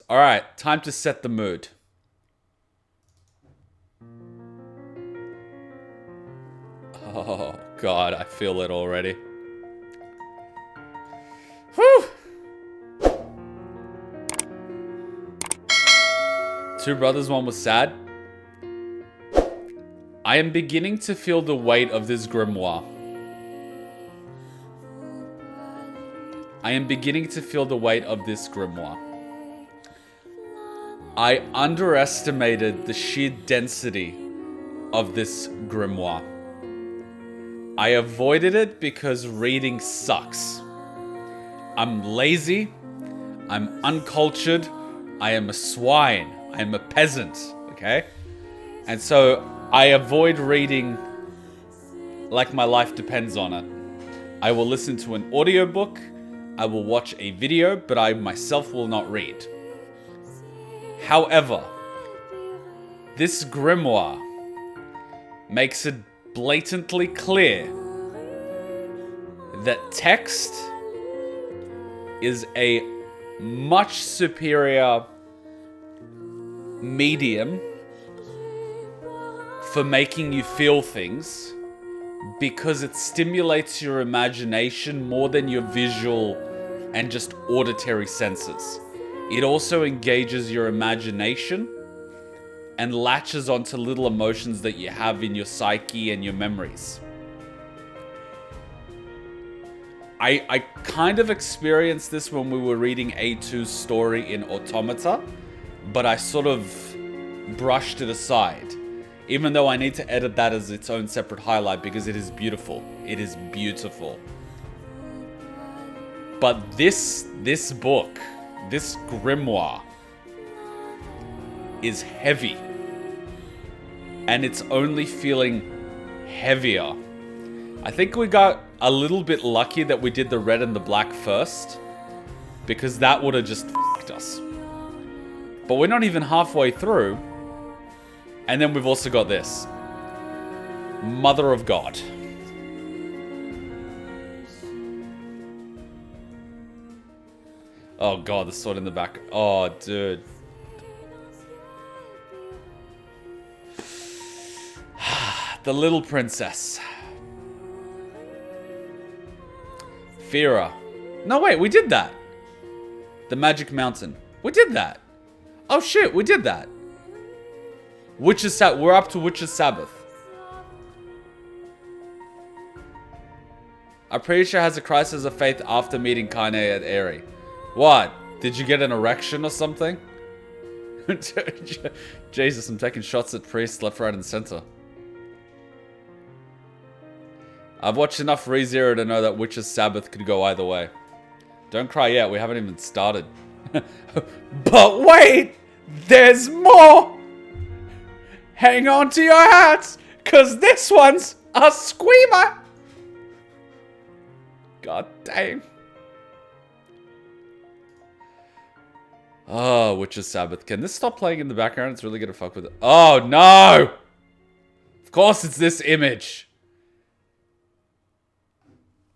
Alright, time to set the mood. Oh, God, I feel it already. Whew! Two brothers, one was sad. I am beginning to feel the weight of this grimoire. I am beginning to feel the weight of this grimoire. I underestimated the sheer density of this grimoire. I avoided it because reading sucks. I'm lazy. I'm uncultured. I am a swine. I am a peasant, okay? And so I avoid reading like my life depends on it. I will listen to an audiobook. I will watch a video, but I myself will not read. However, this grimoire makes it blatantly clear that text is a much superior medium for making you feel things because it stimulates your imagination more than your visual and just auditory senses. It also engages your imagination and latches onto little emotions that you have in your psyche and your memories. I kind of experienced this when we were reading A2's story in Automata, but I sort of brushed it aside. Even though I need to edit that as its own separate highlight because it is beautiful. It is beautiful. But this book, this grimoire, is heavy. And it's only feeling heavier. I think we got a little bit lucky that we did the red and the black first, because that would have just f***ed us. But we're not even halfway through. And then we've also got this. Mother of God. Oh God, the sword in the back. Oh, dude. The little princess. Fira. No, wait, we did that. The Magic Mountain. We did that. Oh shit, we did that. We're up to Witch's Sabbath. I'm pretty sure has a crisis of faith after meeting Kane at Eri. What? Did you get an erection or something? Jesus, I'm taking shots at priests left, right, and center. I've watched enough ReZero to know that Witch's Sabbath could go either way. Don't cry yet, we haven't even started. But wait! There's more! Hang on to your hats, cause this one's a screamer! God damn. Oh, Witch's Sabbath. Can this stop playing in the background? It's really gonna fuck with it. Oh no! Of course it's this image.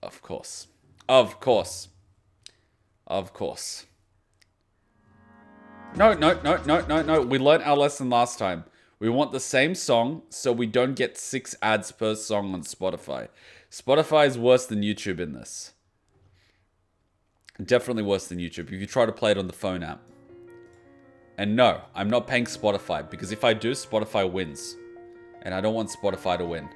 Of course. Of course. Of course. No. We learned our lesson last time. We want the same song so we don't get 6 ads per song on Spotify. Spotify is worse than YouTube in this. Definitely worse than YouTube if you try to play it on the phone app. And no, I'm not paying Spotify because if I do, Spotify wins. And I don't want Spotify to win.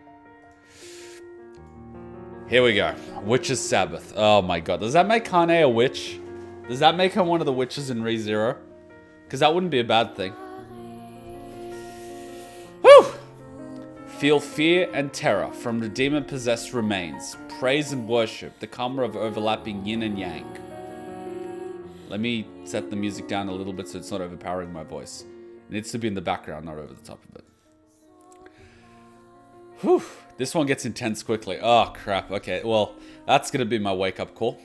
Here we go. Witch's Sabbath. Oh my god. Does that make Kane a witch? Does that make her one of the witches in ReZero? Because that wouldn't be a bad thing. Whew! Feel fear and terror from the demon-possessed remains. Praise and worship, the karma of overlapping yin and yang. Let me set the music down a little bit so it's not overpowering my voice. It needs to be in the background, not over the top of it. Whew. This one gets intense quickly. Oh, crap. Okay, well, that's going to be my wake-up call.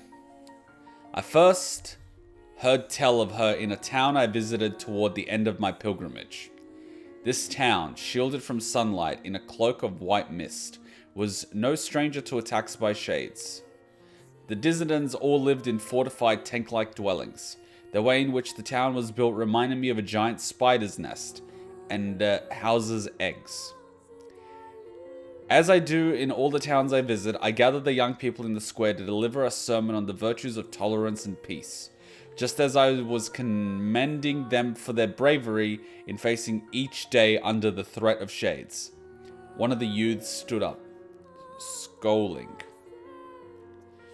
I first heard tell of her in a town I visited toward the end of my pilgrimage. This town, shielded from sunlight in a cloak of white mist, was no stranger to attacks by shades. The Dizidans all lived in fortified tank-like dwellings. The way in which the town was built reminded me of a giant spider's nest and houses eggs. As I do in all the towns I visit, I gather the young people in the square to deliver a sermon on the virtues of tolerance and peace, just as I was commending them for their bravery in facing each day under the threat of shades. One of the youths stood up, scolding.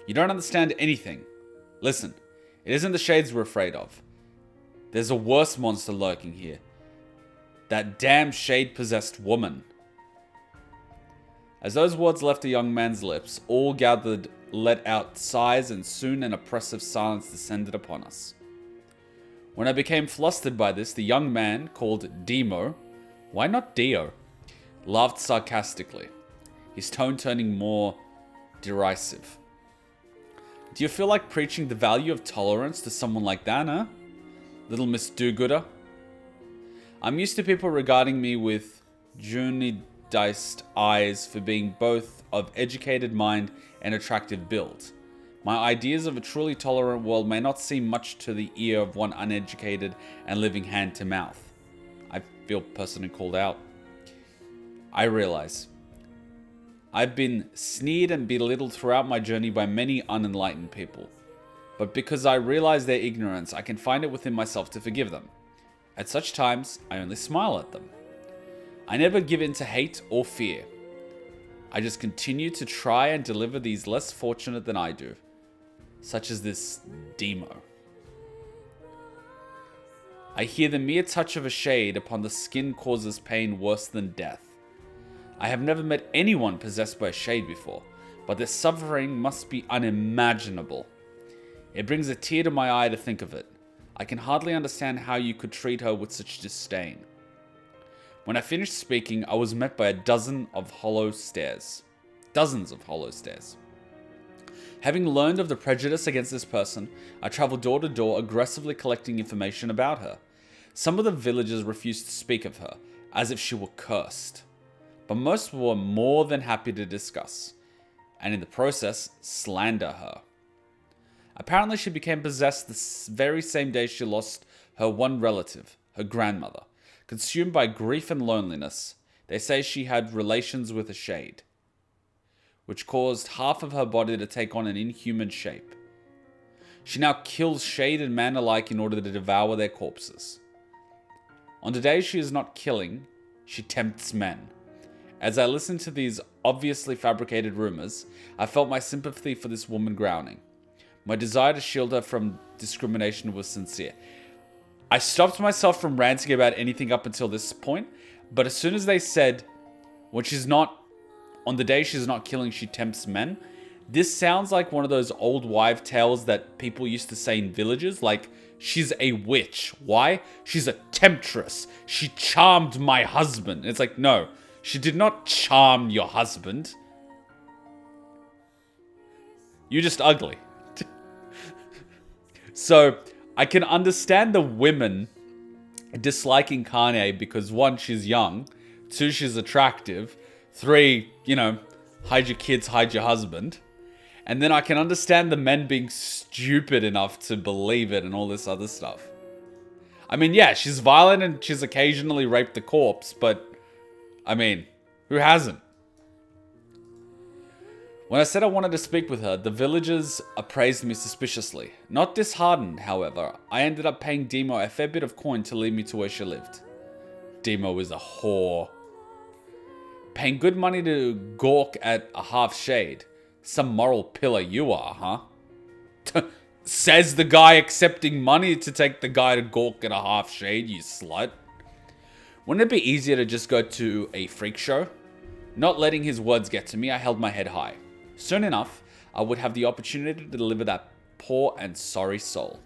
You don't understand anything. Listen, it isn't the shades we're afraid of. There's a worse monster lurking here. That damn shade-possessed woman. As those words left the young man's lips, all gathered let out sighs, and soon an oppressive silence descended upon us. When I became flustered by this, the young man, called Demo, why not Dio, laughed sarcastically, his tone turning more derisive. Do you feel like preaching the value of tolerance to someone like that, huh? Little Miss Do-Gooder? I'm used to people regarding me with Juni-diced eyes for being both of educated mind and attractive build. My ideas of a truly tolerant world may not seem much to the ear of one uneducated and living hand to mouth. I feel personally called out. I realize I've been sneered and belittled throughout my journey by many unenlightened people. But because I realize their ignorance, I can find it within myself to forgive them. At such times, I only smile at them. I never give in to hate or fear. I just continue to try and deliver these less fortunate than I do, such as this Demo. I hear the mere touch of a shade upon the skin causes pain worse than death. I have never met anyone possessed by a shade before, but their suffering must be unimaginable. It brings a tear to my eye to think of it. I can hardly understand how you could treat her with such disdain. When I finished speaking, I was met by dozens of hollow stares. Having learned of the prejudice against this person, I traveled door to door, aggressively collecting information about her. Some of the villagers refused to speak of her, as if she were cursed. But most were more than happy to discuss, and in the process, slander her. Apparently she became possessed the very same day she lost her one relative, her grandmother. Consumed by grief and loneliness, they say she had relations with a shade, which caused half of her body to take on an inhuman shape. She now kills shade and man alike in order to devour their corpses. On the days she is not killing, she tempts men. As I listened to these obviously fabricated rumors, I felt my sympathy for this woman drowning. My desire to shield her from discrimination was sincere. I stopped myself from ranting about anything up until this point, but as soon as they said, on the day she's not killing, she tempts men, this sounds like one of those old wives' tales that people used to say in villages, like, she's a witch. Why? She's a temptress. She charmed my husband. It's like, no, she did not charm your husband. You're just ugly. So, I can understand the women disliking Kane because 1, she's young, 2, she's attractive, 3, hide your kids, hide your husband. And then I can understand the men being stupid enough to believe it and all this other stuff. I mean, yeah, she's violent and she's occasionally raped a corpse, but, who hasn't? When I said I wanted to speak with her, the villagers appraised me suspiciously. Not disheartened, however, I ended up paying Demo a fair bit of coin to lead me to where she lived. Demo is a whore. Paying good money to gawk at a half shade. Some moral pillar you are, huh? Says the guy accepting money to take the guy to gawk at a half shade, you slut. Wouldn't it be easier to just go to a freak show? Not letting his words get to me, I held my head high. Soon enough, I would have the opportunity to deliver that poor and sorry soul.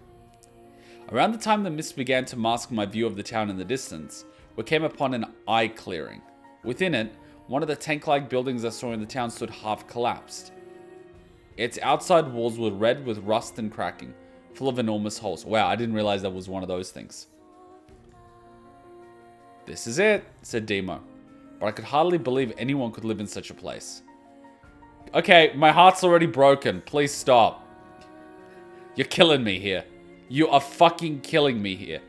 Around the time the mist began to mask my view of the town in the distance, we came upon an eye clearing. Within it, one of the tank-like buildings I saw in the town stood half collapsed. Its outside walls were red with rust and cracking, full of enormous holes. Wow, I didn't realize that was one of those things. This is it, said Demo, but I could hardly believe anyone could live in such a place. Okay, my heart's already broken. Please stop. You're killing me here. You are fucking killing me here.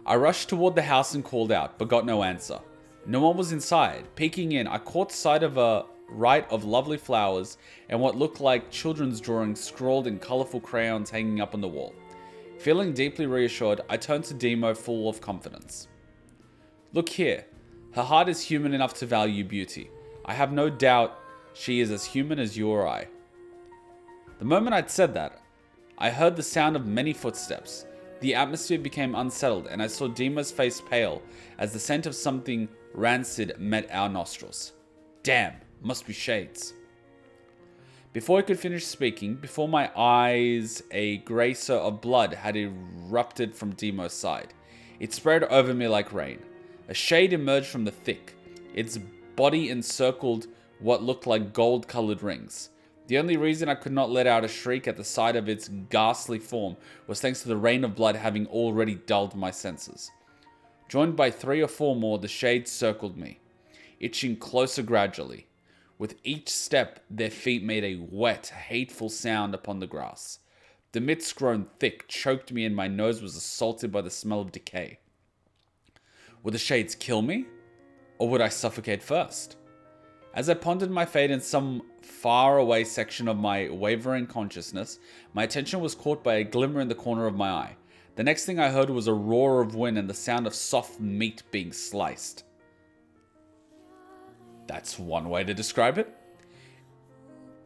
I rushed toward the house and called out, but got no answer. No one was inside. Peeking in, I caught sight of a right of lovely flowers and what looked like children's drawings scrawled in colourful crayons hanging up on the wall. Feeling deeply reassured, I turned to Demo full of confidence. Look here. Her heart is human enough to value beauty. I have no doubt she is as human as you or I. The moment I'd said that, I heard the sound of many footsteps. The atmosphere became unsettled, and I saw Demo's face pale as the scent of something rancid met our nostrils. Damn, must be shades. Before I could finish speaking, before my eyes, a gracer of blood had erupted from Demo's side. It spread over me like rain. A shade emerged from the thick. Its body encircled what looked like gold-colored rings. The only reason I could not let out a shriek at the sight of its ghastly form was thanks to the rain of blood having already dulled my senses. Joined by 3 or 4 more, the shades circled me, itching closer gradually. With each step, their feet made a wet, hateful sound upon the grass. The mist grown thick choked me and my nose was assaulted by the smell of decay. Would the shades kill me? Or would I suffocate first? As I pondered my fate in some faraway section of my wavering consciousness, my attention was caught by a glimmer in the corner of my eye. The next thing I heard was a roar of wind and the sound of soft meat being sliced. That's one way to describe it.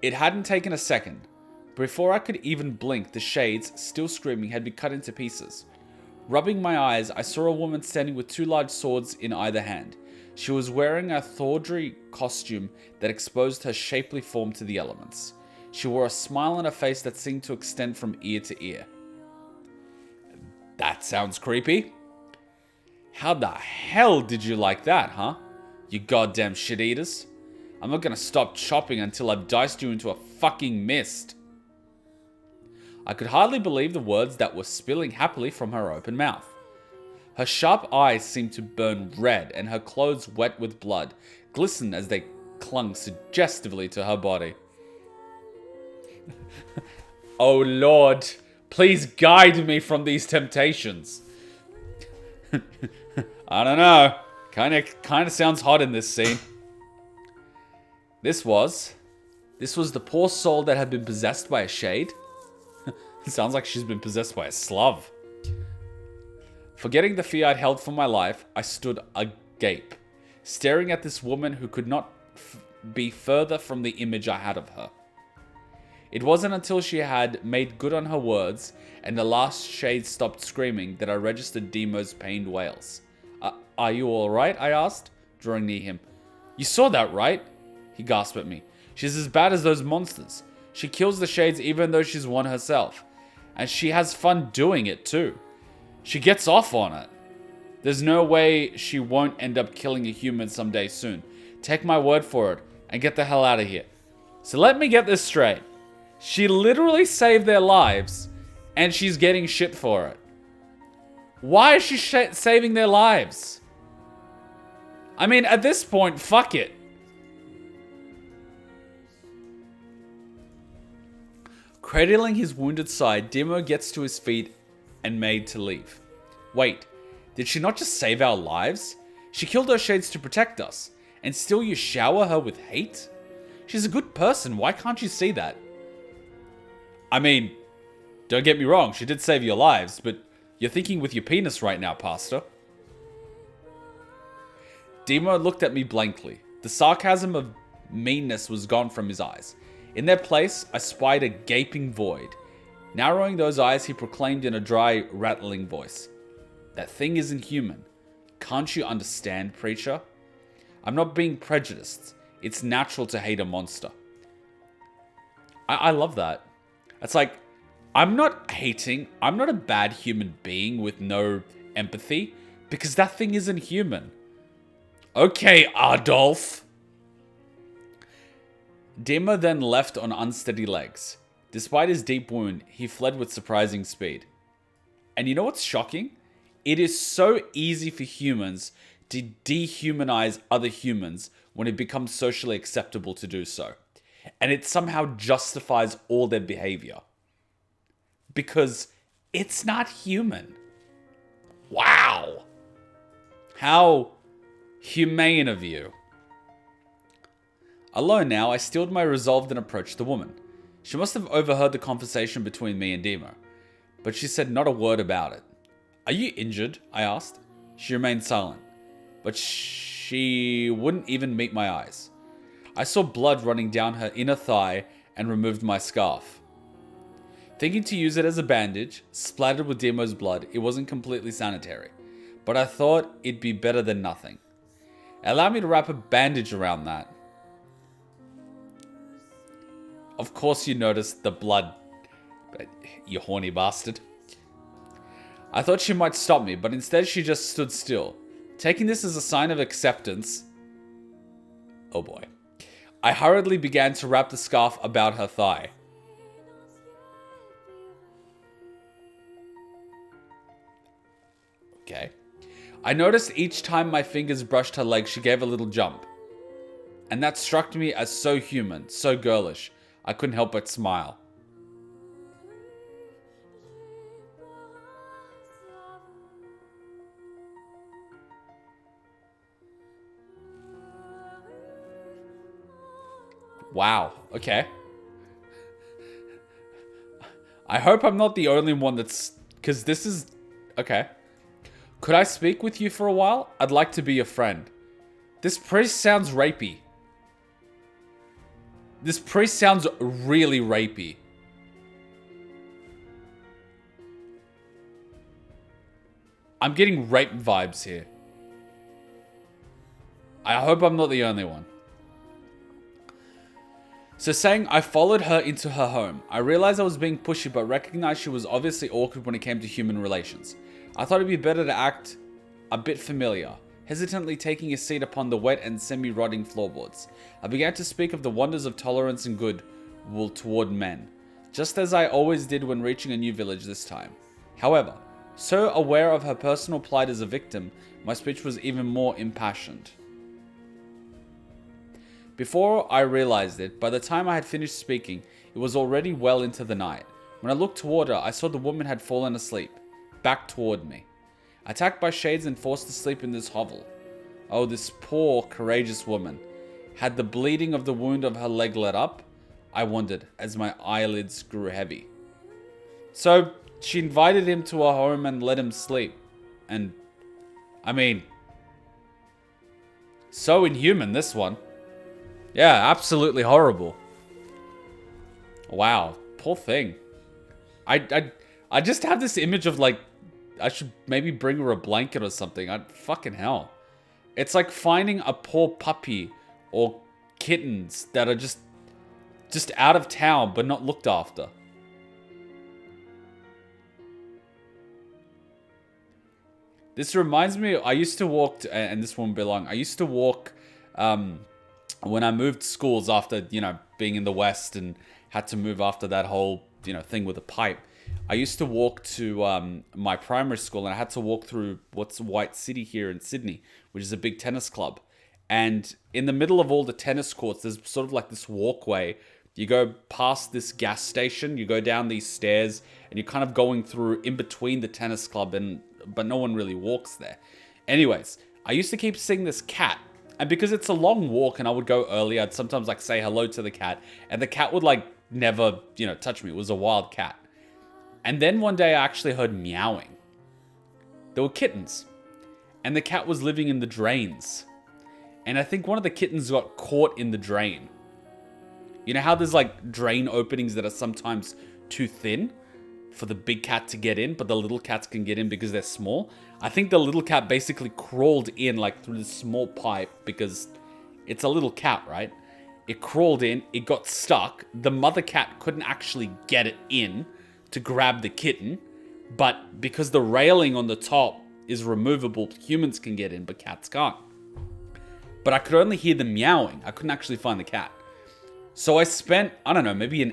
It hadn't taken a second. Before I could even blink, the shades, still screaming, had been cut into pieces. Rubbing my eyes, I saw a woman standing with 2 large swords in either hand. She was wearing a tawdry costume that exposed her shapely form to the elements. She wore a smile on her face that seemed to extend from ear to ear. That sounds creepy. How the hell did you like that, huh? You goddamn shit eaters. I'm not gonna stop chopping until I've diced you into a fucking mist. I could hardly believe the words that were spilling happily from her open mouth. Her sharp eyes seemed to burn red, and her clothes, wet with blood, glistened as they clung suggestively to her body. Oh Lord, please guide me from these temptations. I don't know. Kind of sounds hot in this scene. This was the poor soul that had been possessed by a shade. It sounds like she's been possessed by a slug. Forgetting the fear I'd held for my life, I stood agape, staring at this woman who could not be further from the image I had of her. It wasn't until she had made good on her words and the last shade stopped screaming that I registered Demo's pained wails. Are you alright? I asked, drawing near him. You saw that, right? He gasped at me. She's as bad as those monsters. She kills the shades even though she's one herself. And she has fun doing it too. She gets off on it. There's no way she won't end up killing a human someday soon. Take my word for it and get the hell out of here. So let me get this straight. She literally saved their lives and she's getting shit for it. Why is she saving their lives? I mean, at this point, fuck it. Cradling his wounded side, Demo gets to his feet and made to leave. Wait, did she not just save our lives? She killed her shades to protect us, and still you shower her with hate? She's a good person, why can't you see that? I mean, don't get me wrong, she did save your lives, but you're thinking with your penis right now, Pastor. Demo looked at me blankly. The sarcasm of meanness was gone from his eyes. In their place, I spied a gaping void. Narrowing those eyes, he proclaimed in a dry, rattling voice. That thing isn't human. Can't you understand, preacher? I'm not being prejudiced. It's natural to hate a monster. I love that. It's like, I'm not a bad human being with no empathy, because that thing isn't human. Okay, Adolf. Demo then left on unsteady legs. Despite his deep wound, he fled with surprising speed. And you know what's shocking? It is so easy for humans to dehumanize other humans when it becomes socially acceptable to do so. And it somehow justifies all their behavior. Because it's not human. Wow. How humane of you. Alone now, I steeled my resolve and approached the woman. She must have overheard the conversation between me and Demo, but she said not a word about it. Are you injured? I asked. She remained silent, but she wouldn't even meet my eyes. I saw blood running down her inner thigh and removed my scarf. Thinking to use it as a bandage, splattered with Demo's blood, it wasn't completely sanitary, but I thought it'd be better than nothing. Allow me to wrap a bandage around that. Of course you noticed the blood, you horny bastard. I thought she might stop me, but instead she just stood still. Taking this as a sign of acceptance, oh boy, I hurriedly began to wrap the scarf about her thigh. Okay. I noticed each time my fingers brushed her leg, she gave a little jump. And that struck me as so human, so girlish. I couldn't help but smile. Wow, okay. I hope I'm not the only one that's... Because this is... Okay. Could I speak with you for a while? I'd like to be your friend. This priest sounds rapey. This priest sounds really rapey. I'm getting rape vibes here. I hope I'm not the only one. So saying I followed her into her home. I realized I was being pushy, but recognized she was obviously awkward when it came to human relations. I thought it'd be better to act a bit familiar, hesitantly taking a seat upon the wet and semi-rotting floorboards. I began to speak of the wonders of tolerance and goodwill toward men, just as I always did when reaching a new village this time. However, so aware of her personal plight as a victim, my speech was even more impassioned. Before I realized it, by the time I had finished speaking, it was already well into the night. When I looked toward her, I saw the woman had fallen asleep, back toward me. Attacked by shades and forced to sleep in this hovel. Oh, this poor, courageous woman. Had the bleeding of the wound of her leg let up? I wondered, as my eyelids grew heavy. So, she invited him to her home and let him sleep. And, I mean, so inhuman, this one. Yeah, absolutely horrible. Wow, poor thing. I just have this image of like, I should maybe bring her a blanket or something. Fucking hell. It's like finding a poor puppy or kittens that are just out of town but not looked after. This reminds me, I used to walk, and this won't be long, I used to walk when I moved schools after, being in the West and had to move after that whole, thing with the pipe. I used to walk to my primary school, and I had to walk through what's White City here in Sydney, which is a big tennis club. And in the middle of all the tennis courts, there's sort of like this walkway. You go past this gas station, you go down these stairs, and you're kind of going through in between the tennis club, but no one really walks there. Anyways, I used to keep seeing this cat. And because it's a long walk and I would go early, I'd sometimes like say hello to the cat. And the cat would like never, touch me. It was a wild cat. And then one day I actually heard meowing. There were kittens. And the cat was living in the drains. And I think one of the kittens got caught in the drain. You know how there's like drain openings that are sometimes too thin for the big cat to get in, but the little cats can get in because they're small? I think the little cat basically crawled in like through this small pipe because it's a little cat, right? It crawled in, it got stuck. The mother cat couldn't actually get it in to grab the kitten, but because the railing on the top is removable, humans can get in, but cats can't. But I could only hear them meowing. I couldn't actually find the cat. So I spent, I don't know, maybe an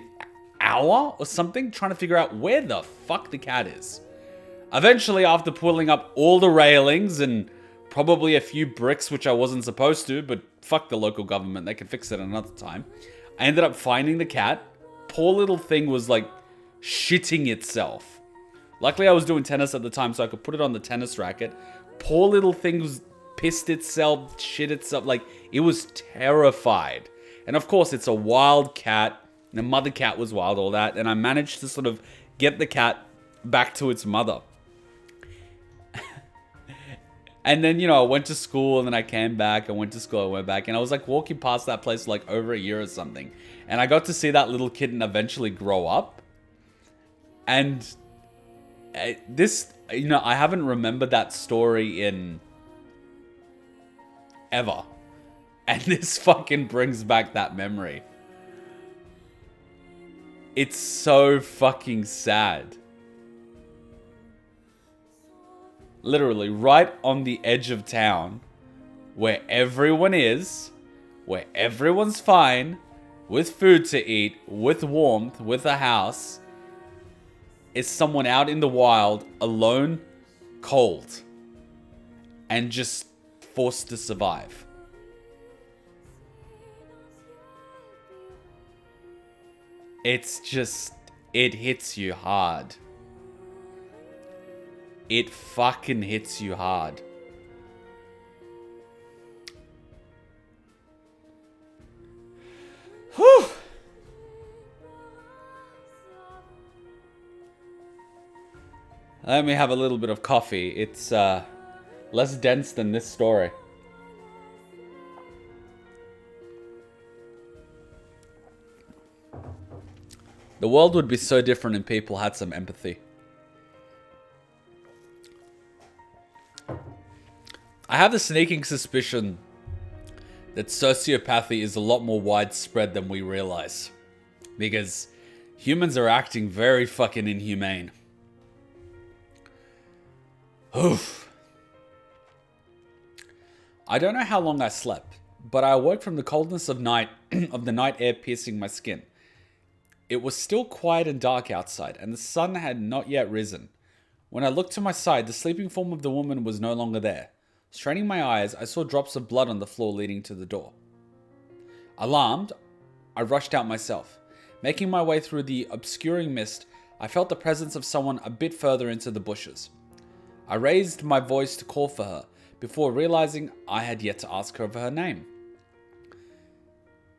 hour or something trying to figure out where the fuck the cat is. Eventually, after pulling up all the railings and probably a few bricks, which I wasn't supposed to, but fuck the local government, they can fix it another time, I ended up finding the cat. Poor little thing was like shitting itself. Luckily I was doing tennis at the time, so I could put it on the tennis racket. Poor little thing was pissed itself, shit itself. Like, it was terrified. And of course, it's a wild cat. The mother cat was wild, all that. And I managed to sort of get the cat back to its mother. And then, you know, I went to school, and then I came back. I went to school, I went back. And I was like walking past that place for like over a year or something. And I got to see that little kitten eventually grow up. And this, you know, I haven't remembered that story in ever. And this fucking brings back that memory. It's so fucking sad. Literally right on the edge of town, where everyone is, where everyone's fine, with food to eat, with warmth, with a house, is someone out in the wild, alone, cold, and just forced to survive. It's just, it hits you hard. It fucking hits you hard. Whew. Let me have a little bit of coffee. It's less dense than this story. The world would be so different if people had some empathy. I have the sneaking suspicion that sociopathy is a lot more widespread than we realize. Because humans are acting very fucking inhumane. Oof. I don't know how long I slept, but I awoke from the coldness of night of the night air piercing my skin. It was still quiet and dark outside, and the sun had not yet risen. When I looked to my side, the sleeping form of the woman was no longer there. Straining my eyes, I saw drops of blood on the floor leading to the door. Alarmed, I rushed out myself. Making my way through the obscuring mist, I felt the presence of someone a bit further into the bushes. I raised my voice to call for her, before realizing I had yet to ask her for her name.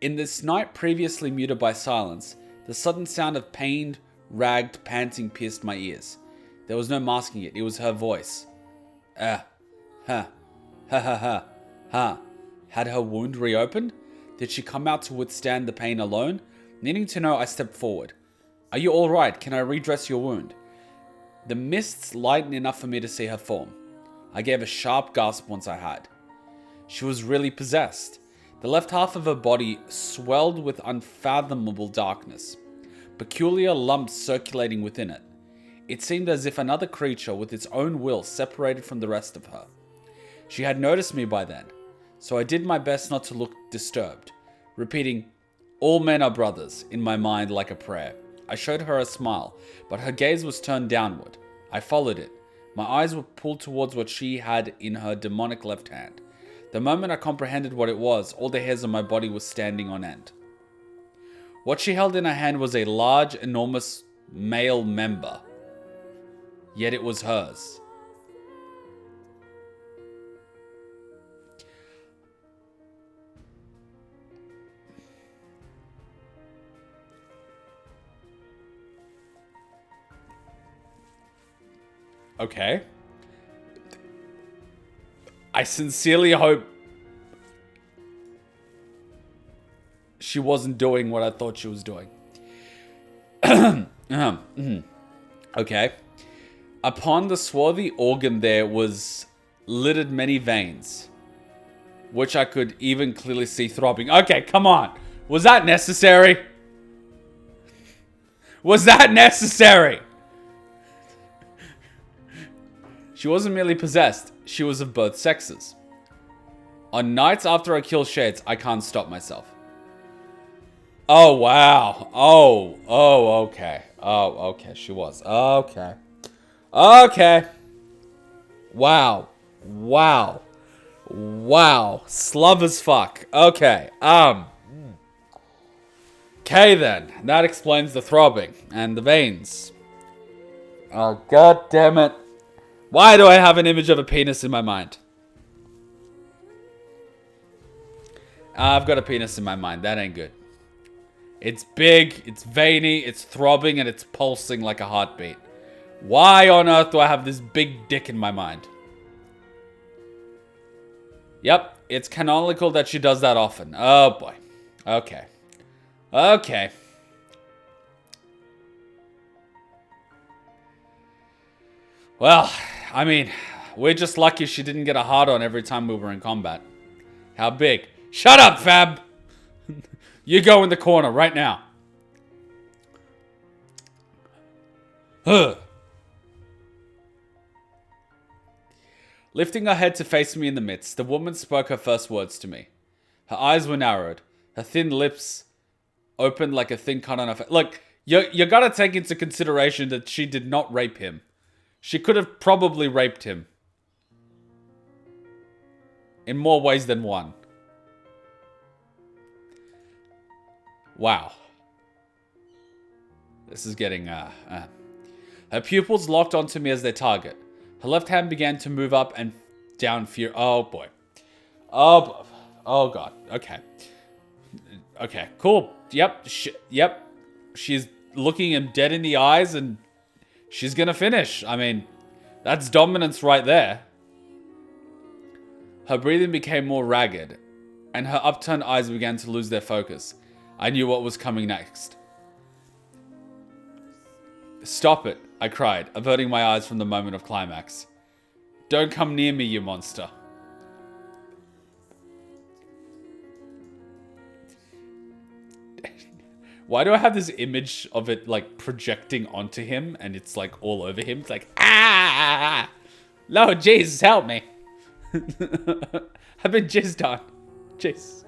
In this night previously muted by silence, the sudden sound of pained, ragged panting pierced my ears. There was no masking it. It was her voice. Ha, ha, ha, ha. Had her wound reopened? Did she come out to withstand the pain alone? Needing to know, I stepped forward. Are you all right? Can I redress your wound? The mists lightened enough for me to see her form. I gave a sharp gasp once I had. She was really possessed. The left half of her body swelled with unfathomable darkness, peculiar lumps circulating within it. It seemed as if another creature with its own will separated from the rest of her. She had noticed me by then, so I did my best not to look disturbed, repeating, "All men are brothers," in my mind like a prayer. I showed her a smile, but her gaze was turned downward. I followed it. My eyes were pulled towards what she had in her demonic left hand. The moment I comprehended what it was, all the hairs on my body were standing on end. What she held in her hand was a large, enormous male member. Yet it was hers. Okay. I sincerely hope she wasn't doing what I thought she was doing. Okay. Upon the swarthy organ there was littered many veins, which I could even clearly see throbbing. Okay, come on. Was that necessary? Was that necessary? She wasn't merely possessed, she was of both sexes. On nights after I kill shades, I can't stop myself. Oh, wow. Oh, okay. Oh, okay, she was. Okay. Okay. Wow. Wow. Wow. Slub as fuck. Okay. Okay then, that explains the throbbing and the veins. Oh, god damn it. Why do I have an image of a penis in my mind? I've got a penis in my mind, that ain't good. It's big, it's veiny, it's throbbing, and it's pulsing like a heartbeat. Why on earth do I have this big dick in my mind? Yep, it's canonical that she does that often. Oh boy. Okay. Okay. Well, I mean, we're just lucky she didn't get a hard-on every time we were in combat. How big? Shut up, Fab! You go in the corner right now. Ugh. Lifting her head to face me in the midst, the woman spoke her first words to me. Her eyes were narrowed. Her thin lips opened like a thin cut on her face. Look, you gotta take into consideration that she did not rape him. She could have probably raped him. In more ways than one. Wow. This is getting, Her pupils locked onto me as their target. Her left hand began to move up and down fear. Oh, boy. Oh God. Okay. Okay, cool. Yep. Yep. She's looking him dead in the eyes and she's gonna finish. I mean, that's dominance right there. Her breathing became more ragged, and her upturned eyes began to lose their focus. I knew what was coming next. Stop it, I cried, averting my eyes from the moment of climax. Don't come near me, you monster. Why do I have this image of it, like, projecting onto him, and it's, like, all over him? It's like, ah! Lord Jesus, help me. I've been jizzed on. Jeez.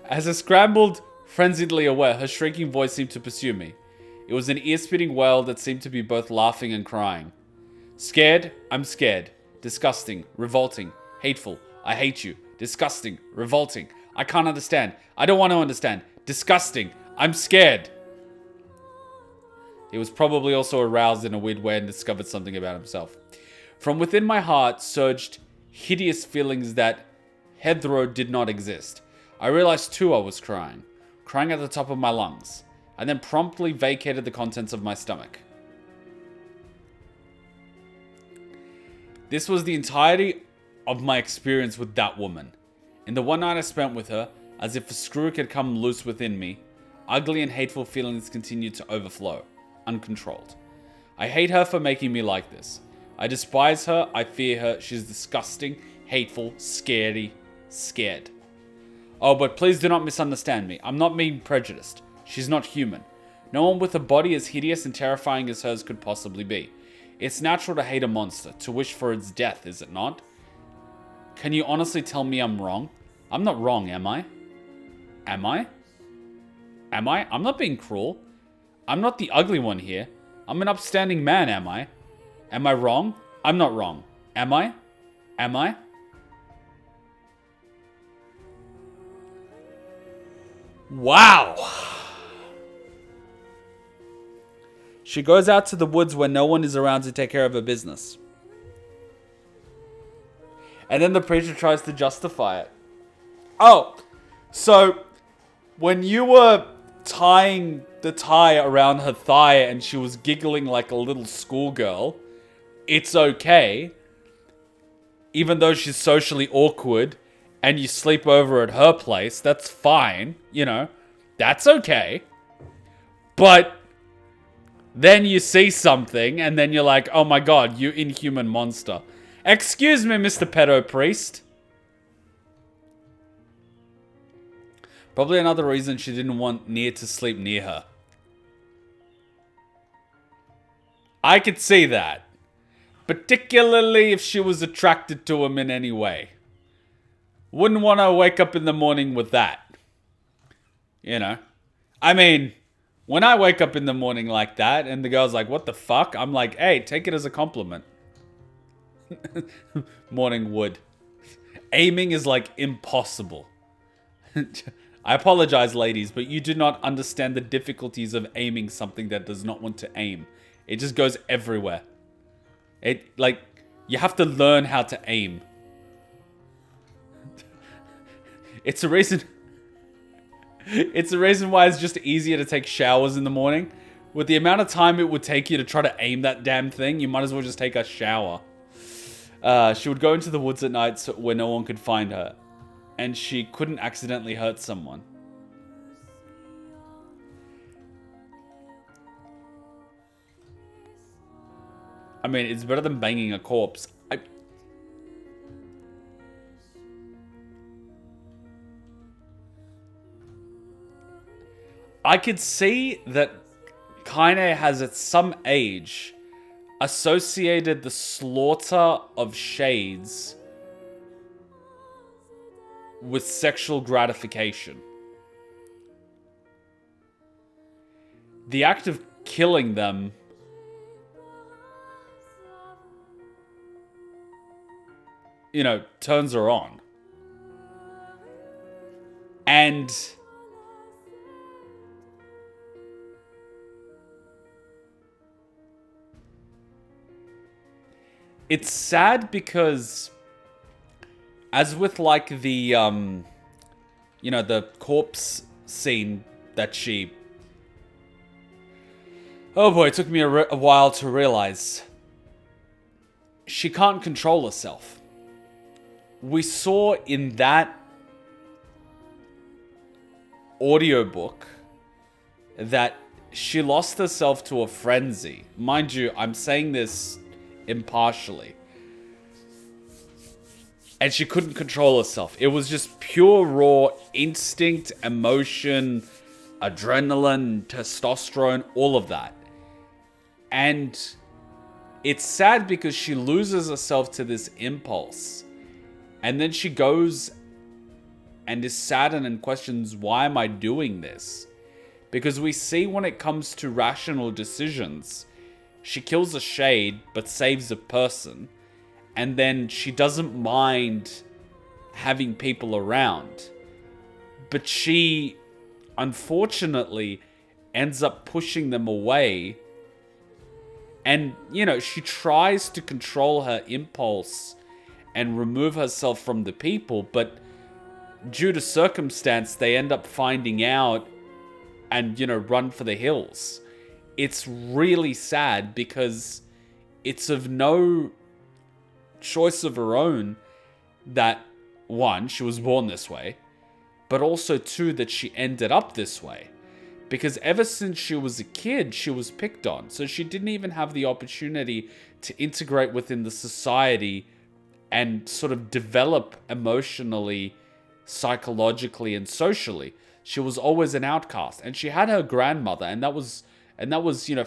As I scrambled, frenziedly aware, her shrieking voice seemed to pursue me. It was an ear-splitting wail that seemed to be both laughing and crying. Scared? I'm scared. Disgusting. Revolting. Hateful. I hate you. Disgusting. Revolting. I can't understand. I don't want to understand. Disgusting. I'm scared. He was probably also aroused in a weird way and discovered something about himself. From within my heart surged hideous feelings that hetero did not exist. I realized too I was crying at the top of my lungs, and then promptly vacated the contents of my stomach. This was the entirety of my experience with that woman. In the one night I spent with her, as if a screw had come loose within me, ugly and hateful feelings continued to overflow, uncontrolled. I hate her for making me like this. I despise her, I fear her, she's disgusting, hateful, scared. Oh, but please do not misunderstand me. I'm not being prejudiced. She's not human. No one with a body as hideous and terrifying as hers could possibly be. It's natural to hate a monster, to wish for its death, is it not? Can you honestly tell me I'm wrong? I'm not wrong, am I? Am I? Am I? I'm not being cruel. I'm not the ugly one here. I'm an upstanding man, am I? Am I wrong? I'm not wrong. Am I? Am I? Wow! She goes out to the woods where no one is around to take care of her business. And then the preacher tries to justify it. Oh, so when you were tying the tie around her thigh and she was giggling like a little schoolgirl, it's okay. Even though she's socially awkward and you sleep over at her place, that's fine. You know, that's okay. But then you see something and then you're like, oh my god, you inhuman monster. Excuse me, Mr. Pedo Priest. Probably another reason she didn't want NieR to sleep near her. I could see that. Particularly if she was attracted to him in any way. Wouldn't want to wake up in the morning with that. You know? I mean, when I wake up in the morning like that and the girl's like, what the fuck? I'm like, hey, take it as a compliment. Morning wood. Aiming is like impossible. I apologize, ladies, but you do not understand the difficulties of aiming something that does not want to aim. It just goes everywhere. You have to learn how to aim. It's a reason why it's just easier to take showers in the morning. With the amount of time it would take you to try to aim that damn thing, you might as well just take a shower. She would go into the woods at night where no one could find her. And she couldn't accidentally hurt someone. I mean, it's better than banging a corpse. I could see that Kaine has at some age associated the slaughter of shades with sexual gratification. The act of killing them turns her on. And it's sad because, as with like the the corpse scene that she... Oh boy, it took me a while to realize. She can't control herself. We saw in that audiobook that she lost herself to a frenzy. Mind you, I'm saying this impartially. And she couldn't control herself. It was just pure raw instinct, emotion, adrenaline, testosterone, all of that. And it's sad because she loses herself to this impulse. And then she goes and is saddened and questions, why am I doing this? Because we see when it comes to rational decisions, she kills a shade but saves a person. And then she doesn't mind having people around. But she, unfortunately, ends up pushing them away. And, she tries to control her impulse and remove herself from the people. But due to circumstance, they end up finding out and, run for the hills. It's really sad because it's of no choice of her own that, one, she was born this way, but also, two, that she ended up this way. Because ever since she was a kid, she was picked on. So she didn't even have the opportunity to integrate within the society and sort of develop emotionally, psychologically, and socially. She was always an outcast. And she had her grandmother, and that was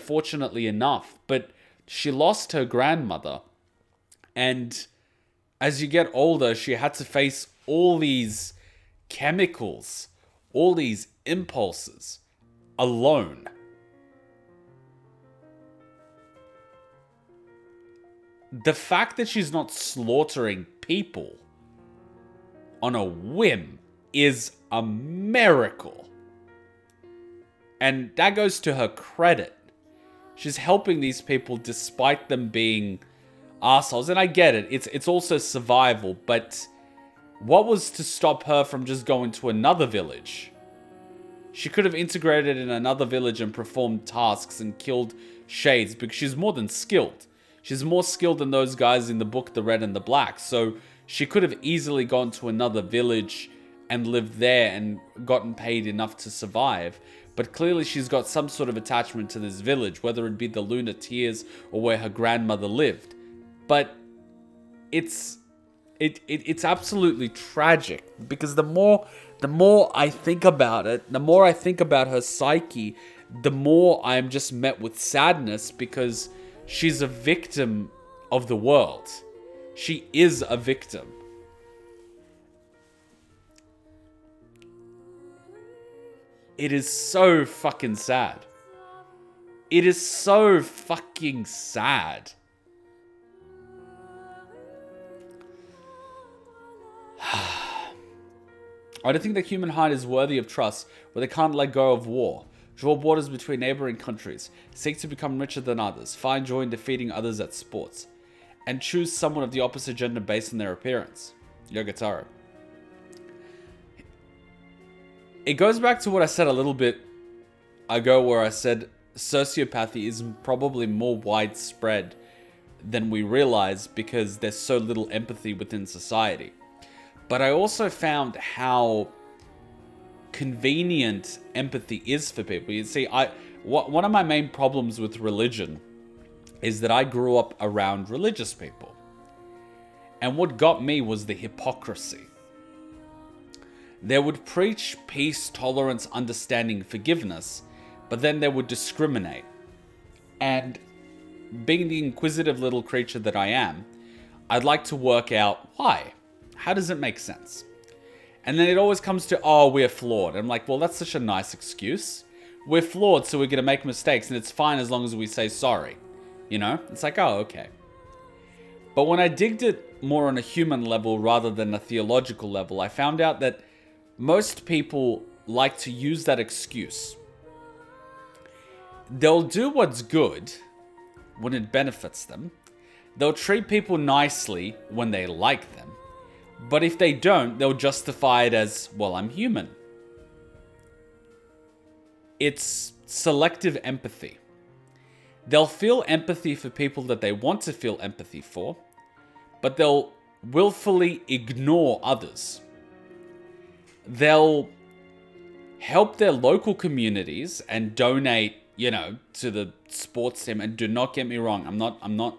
fortunately enough. But she lost her grandmother. And as you get older, she had to face all these chemicals, all these impulses, alone. The fact that she's not slaughtering people on a whim is a miracle. And that goes to her credit. She's helping these people despite them being assholes. And I get it. It's also survival. But what was to stop her from just going to another village? She could have integrated in another village and performed tasks and killed shades because she's more than skilled. She's more skilled than those guys in the book, The Red and the Black. So she could have easily gone to another village and lived there and gotten paid enough to survive. But clearly she's got some sort of attachment to this village, whether it be the Lunar Tears or where her grandmother lived. But it's absolutely tragic because the more I think about it, the more I think about her psyche, the more I'm just met with sadness because she's a victim of the world. She is a victim. It is so fucking sad. It is so fucking sad. I don't think the human heart is worthy of trust, where they can't let go of war, draw borders between neighboring countries, seek to become richer than others, find joy in defeating others at sports, and choose someone of the opposite gender based on their appearance. Yoko Taro. It goes back to what I said a little bit ago, where I said sociopathy is probably more widespread than we realize because there's so little empathy within society. But I also found how convenient empathy is for people. You see, one of my main problems with religion is that I grew up around religious people. And what got me was the hypocrisy. They would preach peace, tolerance, understanding, forgiveness, but then they would discriminate. And being the inquisitive little creature that I am, I'd like to work out why. How does it make sense? And then it always comes to, oh, we're flawed. I'm like, well, that's such a nice excuse. We're flawed, so we're going to make mistakes, and it's fine as long as we say sorry. You know? It's like, oh, okay. But when I digged it more on a human level rather than a theological level, I found out that most people like to use that excuse. They'll do what's good when it benefits them. They'll treat people nicely when they like them. But if they don't, they'll justify it as, well, I'm human. It's selective empathy. They'll feel empathy for people that they want to feel empathy for, but they'll willfully ignore others. They'll help their local communities and donate, to the sports team. And do not get me wrong, I'm not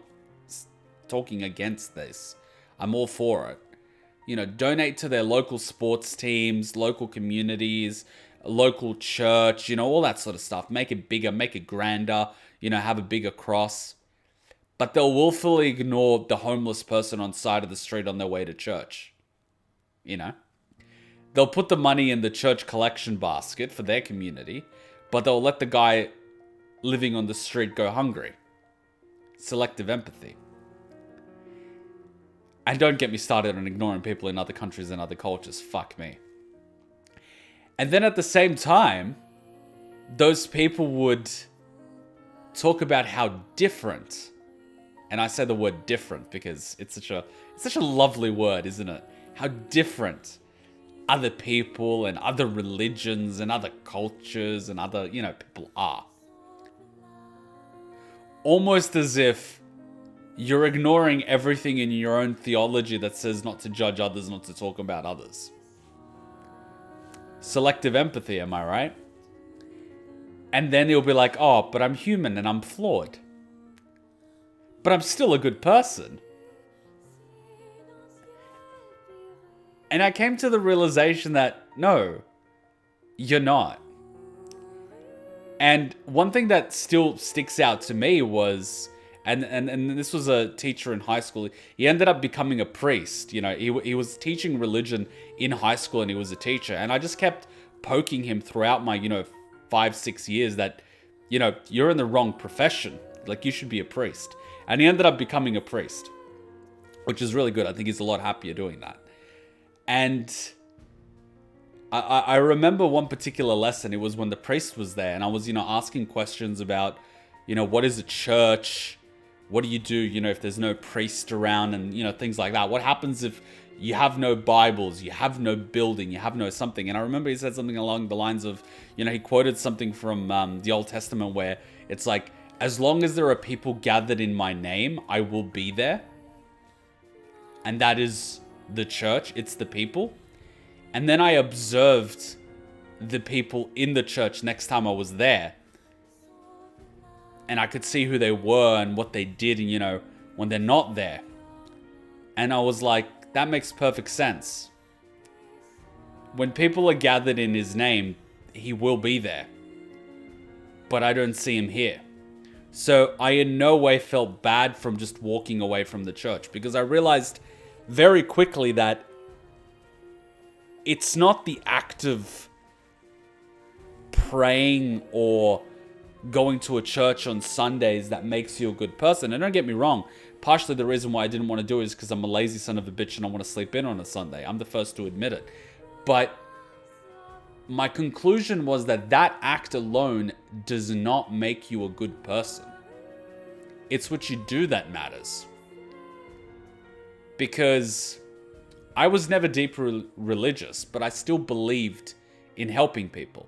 talking against this. I'm all for it. Donate to their local sports teams, local communities, local church, all that sort of stuff. Make it bigger, make it grander, have a bigger cross. But they'll willfully ignore the homeless person on the side of the street on their way to church. They'll put the money in the church collection basket for their community, but they'll let the guy living on the street go hungry. Selective empathy. And don't get me started on ignoring people in other countries and other cultures. Fuck me. And then at the same time, those people would talk about how different, and I say the word different because it's such a lovely word, isn't it? How different other people and other religions and other cultures and other, people are. Almost as if you're ignoring everything in your own theology that says not to judge others, not to talk about others. Selective empathy, am I right? And then he'll be like, oh, but I'm human and I'm flawed. But I'm still a good person. And I came to the realization that, no, you're not. And one thing that still sticks out to me was, and this was a teacher in high school, he ended up becoming a priest. He was teaching religion in high school and he was a teacher. And I just kept poking him throughout my, 5-6 years that, you're in the wrong profession. Like, you should be a priest. And he ended up becoming a priest, which is really good. I think he's a lot happier doing that. And I remember one particular lesson. It was when the priest was there and I was, asking questions about, what is a church? What do you do, if there's no priest around and, things like that? What happens if you have no Bibles, you have no building, you have no something? And I remember he said something along the lines of, he quoted something from the Old Testament where it's like, as long as there are people gathered in my name, I will be there. And that is the church, it's the people. And then I observed the people in the church next time I was there. And I could see who they were and what they did, and, when they're not there. And I was like, that makes perfect sense. When people are gathered in his name, he will be there. But I don't see him here. So I in no way felt bad from just walking away from the church, because I realized very quickly that it's not the act of praying or going to a church on Sundays that makes you a good person. And don't get me wrong, partially the reason why I didn't want to do it is because I'm a lazy son of a bitch and I want to sleep in on a Sunday. I'm the first to admit it. But my conclusion was that that act alone does not make you a good person. It's what you do that matters. Because I was never deeply religious, but I still believed in helping people.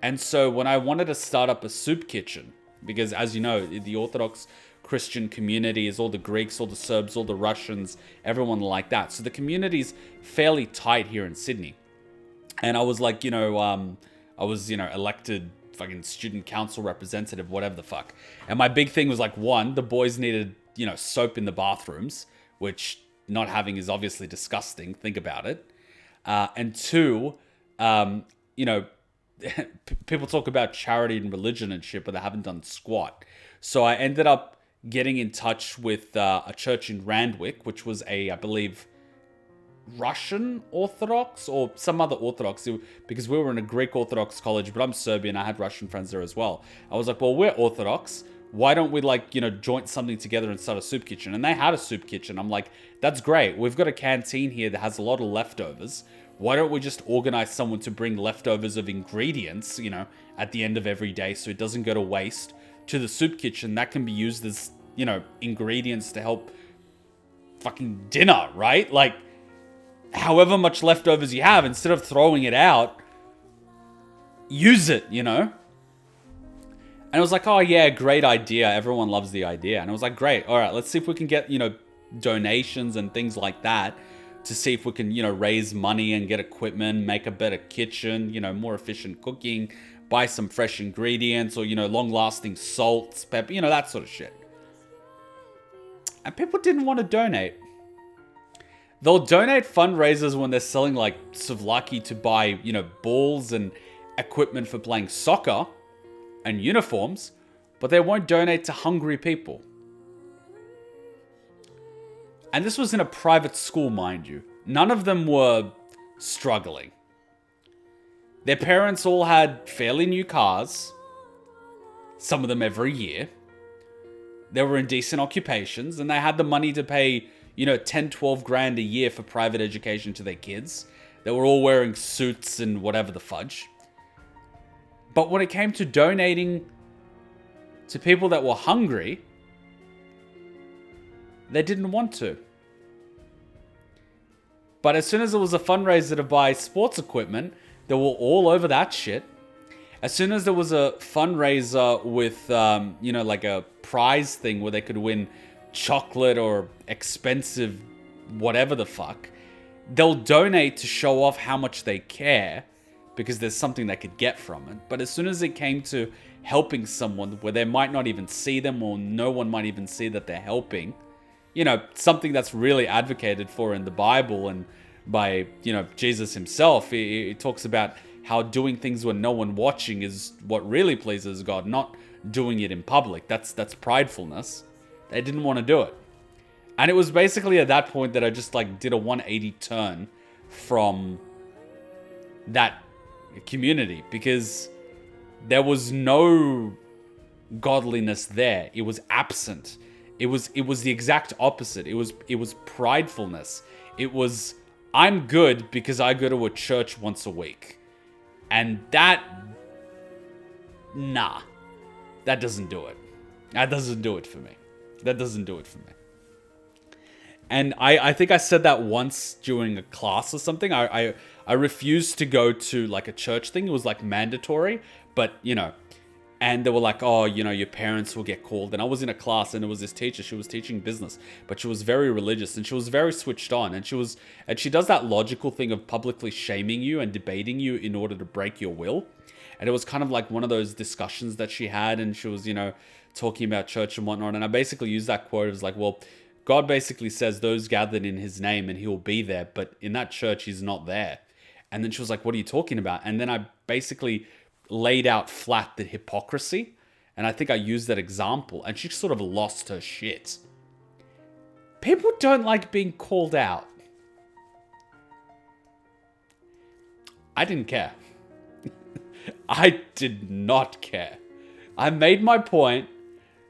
And so when I wanted to start up a soup kitchen, because as you know, the Orthodox Christian community is all the Greeks, all the Serbs, all the Russians, everyone like that. So the community's fairly tight here in Sydney. And I was like, I was, elected fucking student council representative, whatever the fuck. And my big thing was like, one, the boys needed, soap in the bathrooms, which not having is obviously disgusting. Think about it. And two, people talk about charity and religion and shit, but they haven't done squat. So I ended up getting in touch with a church in Randwick, which was I believe, Russian Orthodox or some other Orthodox, because we were in a Greek Orthodox college, but I'm Serbian. I had Russian friends there as well. I was like, well, we're Orthodox. Why don't we joint something together and start a soup kitchen? And they had a soup kitchen. I'm like, that's great. We've got a canteen here that has a lot of leftovers. Why don't we just organize someone to bring leftovers of ingredients, at the end of every day so it doesn't go to waste to the soup kitchen that can be used as, ingredients to help fucking dinner, right? Like, however much leftovers you have, instead of throwing it out, use it, And I was like, oh yeah, great idea. Everyone loves the idea. And I was like, great. All right, let's see if we can get, donations and things like that to see if we can, raise money and get equipment, make a better kitchen, more efficient cooking, buy some fresh ingredients or, long-lasting salts, pepper, that sort of shit. And people didn't want to donate. They'll donate fundraisers when they're selling like souvlaki to buy, balls and equipment for playing soccer and uniforms, but they won't donate to hungry people. And this was in a private school, mind you. None of them were struggling. Their parents all had fairly new cars, some of them every year. They were in decent occupations, and they had the money to pay 10, 12 grand a year for private education to their kids. They were all wearing suits and whatever the fudge. But when it came to donating to people that were hungry, they didn't want to. But as soon as it was a fundraiser to buy sports equipment, they were all over that shit. As soon as there was a fundraiser with, like a prize thing where they could win chocolate or expensive whatever the fuck, they'll donate to show off how much they care because there's something they could get from it. But as soon as it came to helping someone where they might not even see them or no one might even see that they're helping, something that's really advocated for in the Bible and by, Jesus himself, he talks about how doing things when no one watching is what really pleases God, not doing it in public. That's pridefulness. They didn't want to do it. And it was basically at that point that I just did a 180 turn from that community because there was no godliness there. It was absent. It was the exact opposite. It was pridefulness. It was, I'm good because I go to a church once a week. And that doesn't do it. That doesn't do it for me. And I think I said that once during a class or something. I refused to go to a church thing. It was mandatory, but and they were like, oh, your parents will get called. And I was in a class and there was this teacher, she was teaching business, but she was very religious and she was very switched on. And she does that logical thing of publicly shaming you and debating you in order to break your will. And it was kind of like one of those discussions that she had. And she was, talking about church and whatnot. And I basically used that quote. It was like, well, God basically says those gathered in his name and he will be there. But in that church, he's not there. And then she was like, what are you talking about? And then I basically laid out flat the hypocrisy. And I think I used that example. And she sort of lost her shit. People don't like being called out. I didn't care. I did not care. I made my point.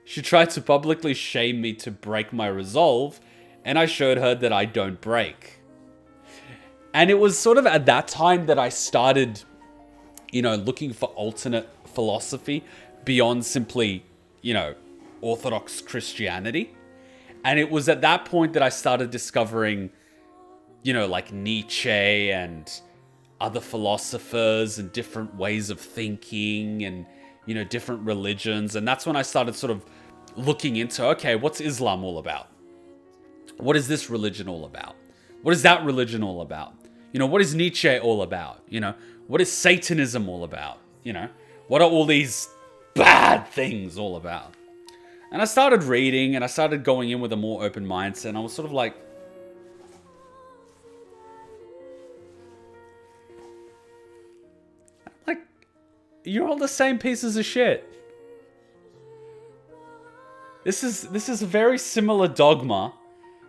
She tried to publicly shame me to break my resolve. And I showed her that I don't break. And it was sort of at that time that I started looking for alternate philosophy beyond simply, Orthodox Christianity. And it was at that point that I started discovering, like Nietzsche and other philosophers and different ways of thinking and, different religions. And that's when I started sort of looking into, okay, what's Islam all about? What is this religion all about? What is that religion all about? What is Nietzsche all about? What is Satanism all about? What are all these bad things all about? And I started reading and I started going in with a more open mindset. And I was sort of like, you're all the same pieces of shit. This is a very similar dogma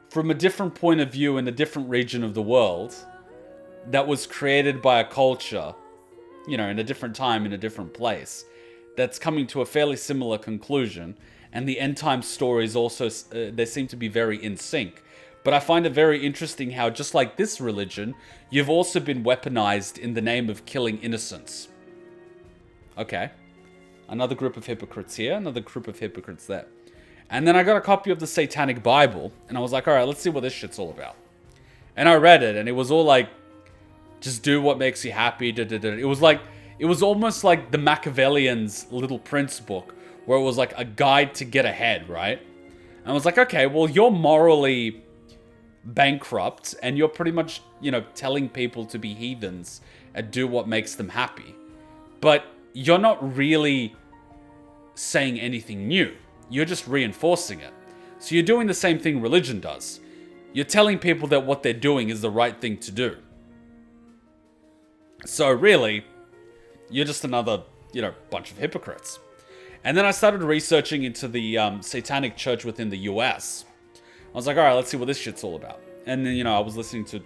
from a different point of view in a different region of the world that was created by a culture, in a different time, in a different place, that's coming to a fairly similar conclusion. And the end time stories also, they seem to be very in sync. But I find it very interesting how, just like this religion, you've also been weaponized in the name of killing innocents. Okay. Another group of hypocrites here, another group of hypocrites there. And then I got a copy of the Satanic Bible, and I was like, all right, let's see what this shit's all about. And I read it, and it was all like, just do what makes you happy. It was almost like the Machiavellian's Little Prince book, where it was like a guide to get ahead, right? And I was like, okay, well, you're morally bankrupt, and you're pretty much, telling people to be heathens and do what makes them happy. But you're not really saying anything new. You're just reinforcing it. So you're doing the same thing religion does. You're telling people that what they're doing is the right thing to do. So really, you're just another, bunch of hypocrites. And then I started researching into the Satanic Church within the US. I was like, all right, let's see what this shit's all about. And then, I was listening to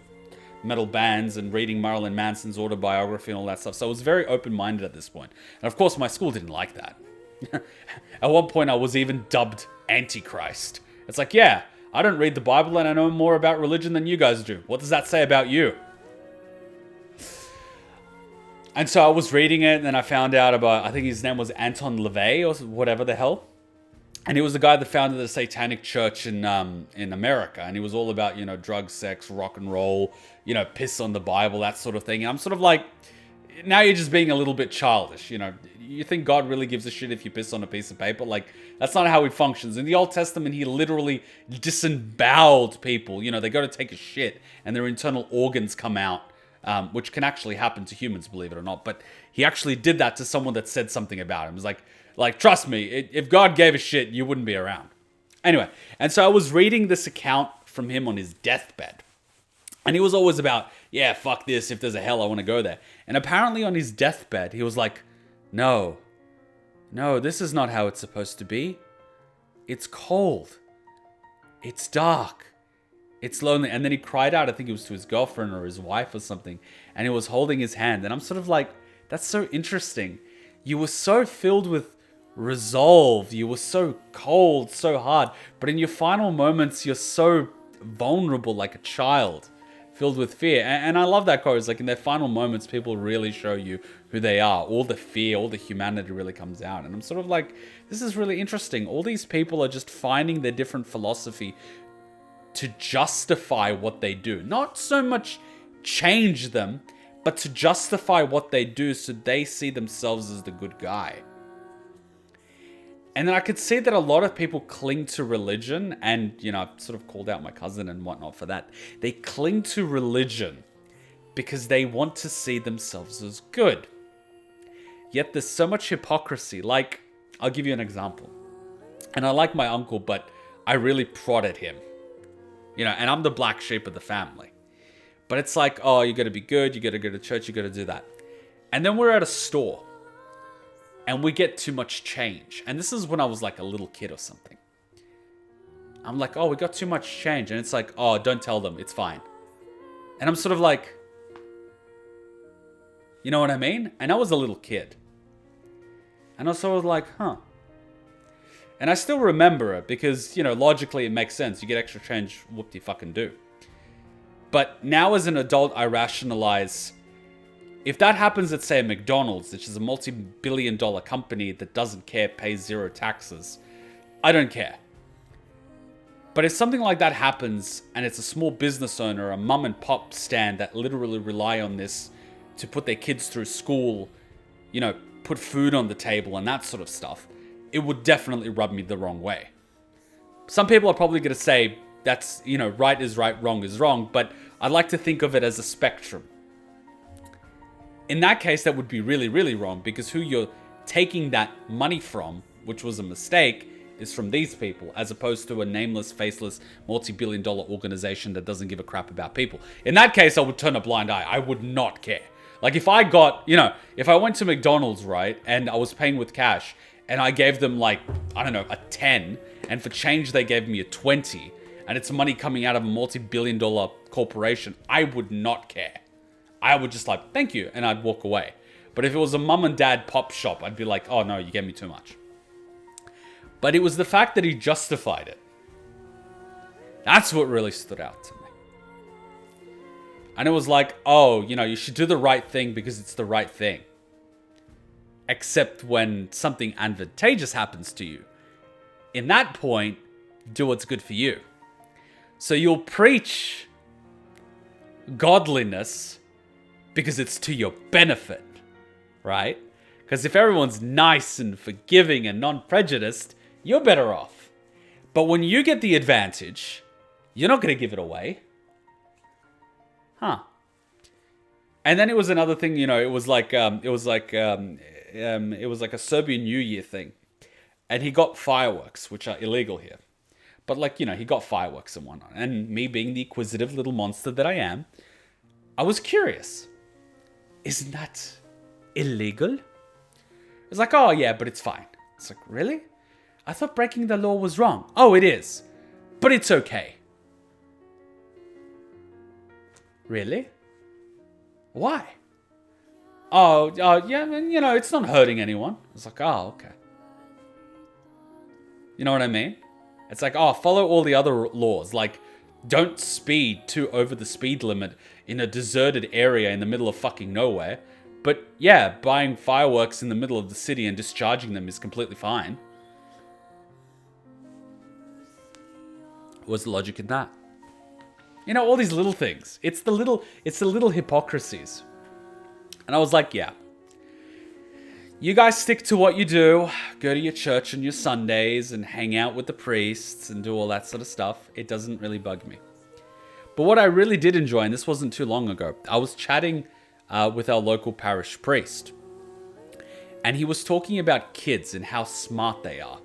metal bands and reading Marilyn Manson's autobiography and all that stuff. So I was very open-minded at this point. And of course, my school didn't like that. At one point, I was even dubbed Antichrist. It's like, yeah, I don't read the Bible and I know more about religion than you guys do. What does that say about you? And so I was reading it and then I found out about, I think his name was Anton LaVey or whatever the hell. And he was the guy that founded the Satanic Church in America. And he was all about, drugs, sex, rock and roll, piss on the Bible, that sort of thing. And I'm sort of like, now you're just being a little bit childish, You think God really gives a shit if you piss on a piece of paper? Like, that's not how he functions. In the Old Testament, he literally disemboweled people. They go to take a shit and their internal organs come out, which can actually happen to humans, believe it or not. But he actually did that to someone that said something about him. It was like, trust me, if God gave a shit, you wouldn't be around. Anyway, and so I was reading this account from him on his deathbed. And he was always about, yeah, fuck this, if there's a hell, I want to go there. And apparently on his deathbed, he was like, no, this is not how it's supposed to be. It's cold. It's dark. It's lonely. And then he cried out, I think it was to his girlfriend or his wife or something. And he was holding his hand. And I'm sort of like, that's so interesting. You were so filled with resolve. You were so cold, so hard. But in your final moments, you're so vulnerable like a child, filled with fear. And I love that quote. It's like in their final moments, people really show you who they are. All the fear, all the humanity really comes out. And I'm sort of like, this is really interesting. All these people are just finding their different philosophy to justify what they do. Not so much change them, but to justify what they do so they see themselves as the good guy. And then I could see that a lot of people cling to religion, and, I've sort of called out my cousin and whatnot for that. They cling to religion because they want to see themselves as good. Yet there's so much hypocrisy. Like, I'll give you an example. And I like my uncle, but I really prodded him. And I'm the black sheep of the family. But it's like, oh, you got to be good, you got to go to church, you got to do that. And then we're at a store. And we get too much change. And this is when I was like a little kid or something. I'm like, oh, we got too much change. And it's like, oh, don't tell them, it's fine. And I'm sort of like, you know what I mean? And I was a little kid. And I was sort of like, huh. And I still remember it because, logically it makes sense. You get extra change, whoop-de-fucking-do. But now as an adult, I rationalize If that happens at, say, a McDonald's, which is a multi-billion-dollar company that doesn't care, pays zero taxes, I don't care. But if something like that happens and it's a small business owner, a mum and pop stand that literally rely on this to put their kids through school, you know, put food on the table and that sort of stuff, it would definitely rub me the wrong way. Some people are probably going to say that's, you know, right is right, wrong is wrong, but I like to think of it as a spectrum. In that case, that would be really, really wrong, because who you're taking that money from, which was a mistake, is from these people, as opposed to a nameless, faceless, multi-billion-dollar organization that doesn't give a crap about people. In that case, I would turn a blind eye. I would not care. Like, if I got, you know, if I went to McDonald's, right, and I was paying with cash, and I gave them, like, I don't know, a 10, and for change they gave me a 20, and it's money coming out of a multi-billion-dollar corporation, I would not care. I would just like, thank you, and I'd walk away. But if it was a mum and dad pop shop, I'd be like, oh no, you gave me too much. But it was the fact that he justified it. That's what really stood out to me. And it was like, oh, you know, you should do the right thing because it's the right thing. Except when something advantageous happens to you. In that point, do what's good for you. So you'll preach godliness because it's to your benefit, right? Because if everyone's nice and forgiving and non-prejudiced, you're better off. But when you get the advantage, you're not going to give it away. Huh. And then it was another thing, you know, it was like a Serbian New Year thing. And he got fireworks, which are illegal here. But like, you know, he got fireworks and whatnot. And me being the inquisitive little monster that I am, I was curious. Isn't that illegal? It's like, oh yeah, but it's fine. It's like, really? I thought breaking the law was wrong. Oh, it is. But it's okay. Really? Why? Oh, yeah, you know, it's not hurting anyone. It's like, oh, okay. You know what I mean? It's like, oh, follow all the other laws. Like, don't speed too over the speed limit in a deserted area in the middle of fucking nowhere. But yeah, buying fireworks in the middle of the city and discharging them is completely fine. What's the logic in that? You know, all these little things. It's the little hypocrisies. And I was like, yeah. You guys stick to what you do. Go to your church on your Sundays and hang out with the priests and do all that sort of stuff. It doesn't really bug me. But what I really did enjoy, and this wasn't too long ago, I was chatting with our local parish priest. And he was talking about kids and how smart they are.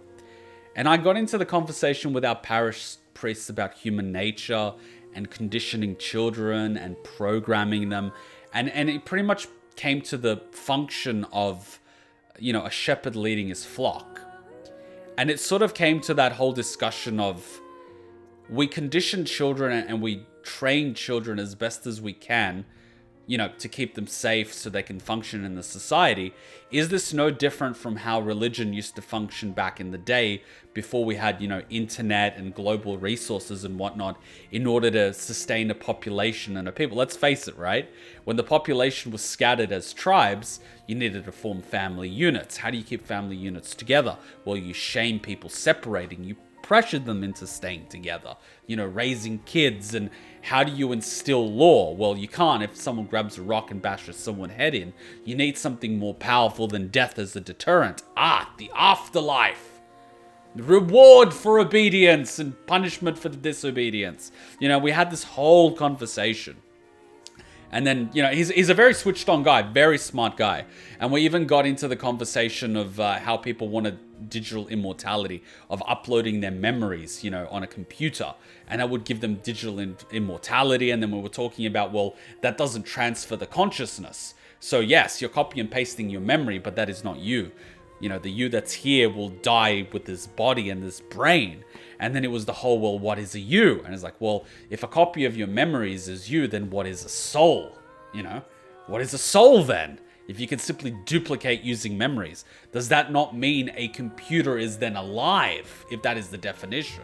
And I got into the conversation with our parish priests about human nature and conditioning children and programming them. And it pretty much came to the function of, you know, a shepherd leading his flock. And it sort of came to that whole discussion of, we condition children and we train children as best as we can, you know, to keep them safe so they can function in the society. Is this no different from how religion used to function back in the day before we had, you know, internet and global resources and whatnot in order to sustain a population and a people? Let's face it, right? When the population was scattered as tribes, you needed to form family units. How do you keep family units together? Well, you shame people separating. You pressured them into staying together, you know, raising kids. And how do you instill law? Well, you can't if someone grabs a rock and bashes someone's head in. You need something more powerful than death as a deterrent. The afterlife. Reward for obedience and punishment for disobedience. You know, we had this whole conversation. And then, you know, he's a very switched on guy, very smart guy. And we even got into the conversation of how people wanted digital immortality, of uploading their memories, you know, on a computer. And that would give them digital immortality. And then we were talking about, well, that doesn't transfer the consciousness. So yes, you're copy and pasting your memory, but that is not you. You know, the you that's here will die with this body and this brain. And then it was the whole, well, what is a you? And it's like, well, if a copy of your memories is you, then what is a soul? You know, what is a soul then? If you can simply duplicate using memories, does that not mean a computer is then alive, if that is the definition?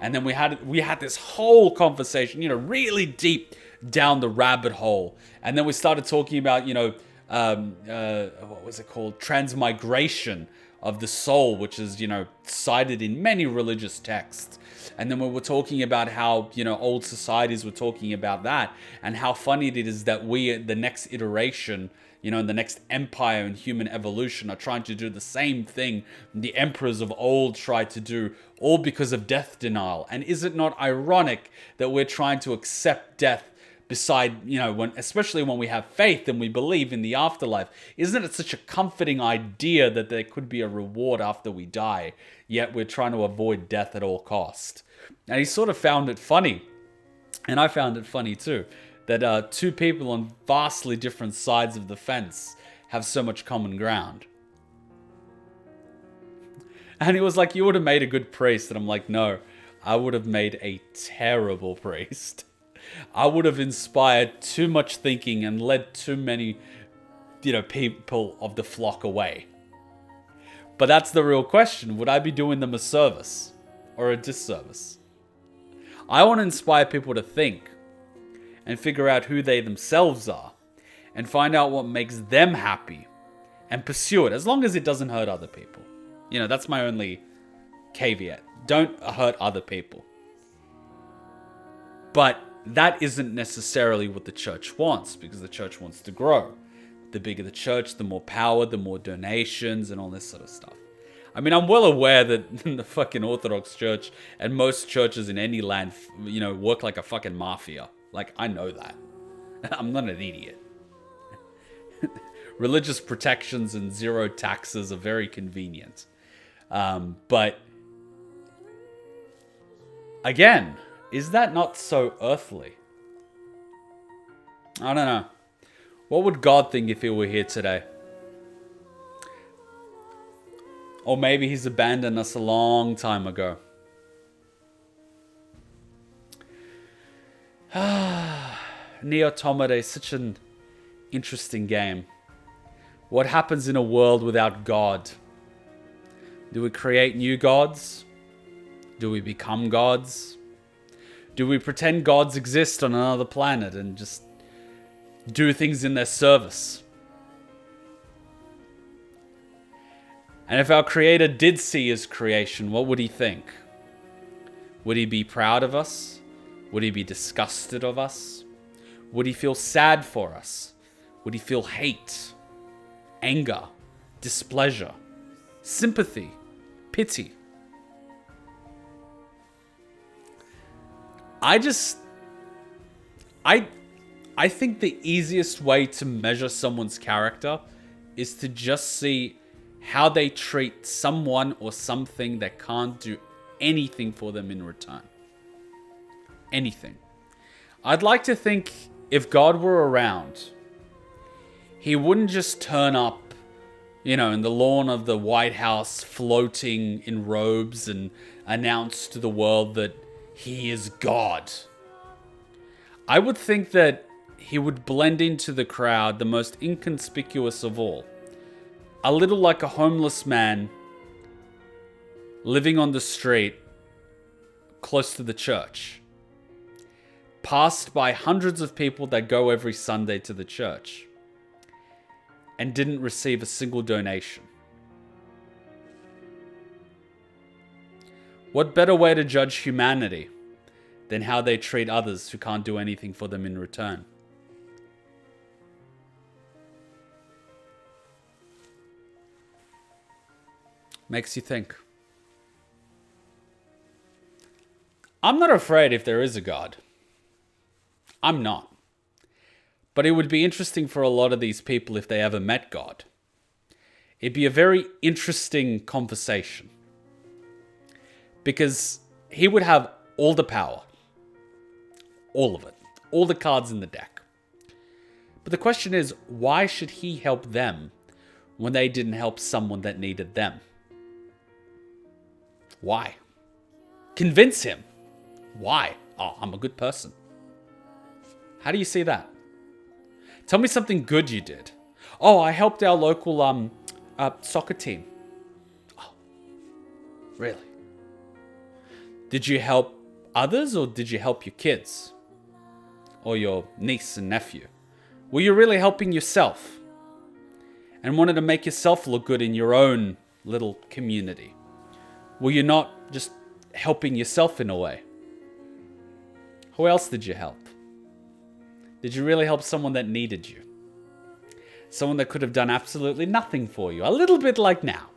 And then we had this whole conversation, you know, really deep down the rabbit hole. And then we started talking about, you know, what was it called? Transmigration of the soul, which is, cited in many religious texts. And then we were talking about how, old societies were talking about that, and how funny it is that we, the next iteration, the next empire in human evolution, are trying to do the same thing the emperors of old tried to do, all because of death denial. And is it not ironic that we're trying to accept death beside, especially when we have faith and we believe in the afterlife? Isn't it such a comforting idea that there could be a reward after we die, yet we're trying to avoid death at all cost? And he sort of found it funny, and I found it funny too, that two people on vastly different sides of the fence have so much common ground. And he was like, you would have made a good priest. And I'm like, no, I would have made a terrible priest. I would have inspired too much thinking and led too many, people of the flock away. But that's the real question. Would I be doing them a service or a disservice? I want to inspire people to think and figure out who they themselves are and find out what makes them happy and pursue it, as long as it doesn't hurt other people. That's my only caveat. Don't hurt other people. But that isn't necessarily what the church wants, because the church wants to grow. The bigger the church, the more power, the more donations, and all this sort of stuff. I mean, I'm well aware that the fucking Orthodox Church and most churches in any land, work like a fucking mafia. Like, I know that. I'm not an idiot. Religious protections and zero taxes are very convenient. But, again, is that not so earthly? I don't know. What would God think if he were here today? Or maybe he's abandoned us a long time ago. NieR Automata is such an interesting game. What happens in a world without God? Do we create new gods? Do we become gods? Do we pretend gods exist on another planet and just do things in their service? And if our Creator did see his creation, what would he think? Would he be proud of us? Would he be disgusted of us? Would he feel sad for us? Would he feel hate, anger, displeasure, sympathy, pity? I think the easiest way to measure someone's character is to just see how they treat someone or something that can't do anything for them in return. Anything. I'd like to think if God were around, he wouldn't just turn up, in the lawn of the White House floating in robes and announce to the world that he is God. I would think that he would blend into the crowd, the most inconspicuous of all. A little like a homeless man living on the street close to the church, passed by hundreds of people that go every Sunday to the church and didn't receive a single donation. What better way to judge humanity than how they treat others who can't do anything for them in return? Makes you think. I'm not afraid if there is a God. I'm not. But it would be interesting for a lot of these people if they ever met God. It'd be a very interesting conversation. Because he would have all the power. All of it. All the cards in the deck. But the question is, why should he help them when they didn't help someone that needed them? Why? Convince him. Why? Oh, I'm a good person. How do you see that? Tell me something good you did. Oh, I helped our local soccer team. Oh, really? Did you help others or did you help your kids? Or your niece and nephew? Were you really helping yourself? and wanted to make yourself look good in your own little community? Were you not just helping yourself in a way? Who else did you help? Did you really help someone that needed you? Someone that could have done absolutely nothing for you? A little bit like now.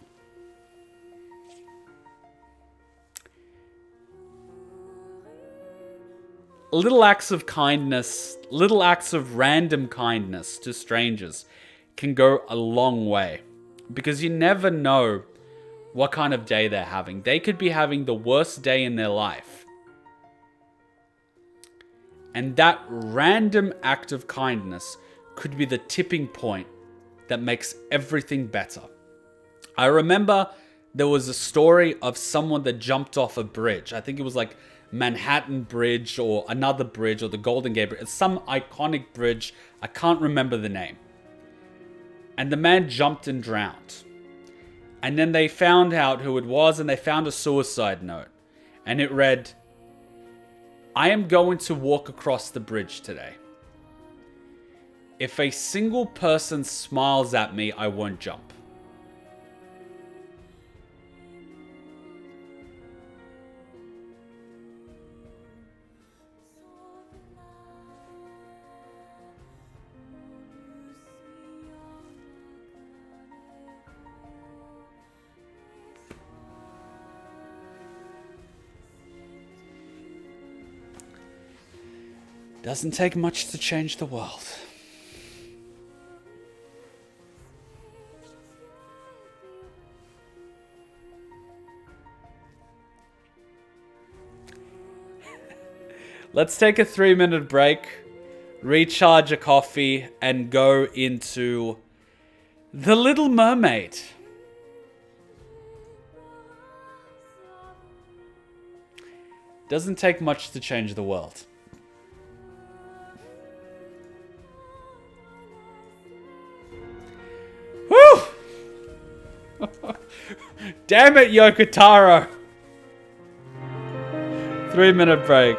Little acts of kindness, little acts of random kindness to strangers can go a long way. Because you never know what kind of day they're having. They could be having the worst day in their life. And that random act of kindness could be the tipping point that makes everything better. I remember there was a story of someone that jumped off a bridge. I think it was like Manhattan Bridge or another bridge or the Golden Gate Bridge. It's some iconic bridge. I can't remember the name. And the man jumped and drowned. And then they found out who it was and they found a suicide note. And it read, "I am going to walk across the bridge today. If a single person smiles at me, I won't jump." Doesn't take much to change the world. Let's take a 3-minute break, recharge a coffee, and go into The Little Mermaid. Doesn't take much to change the world. Woo! Damn it, Yoko Taro! 3-minute break.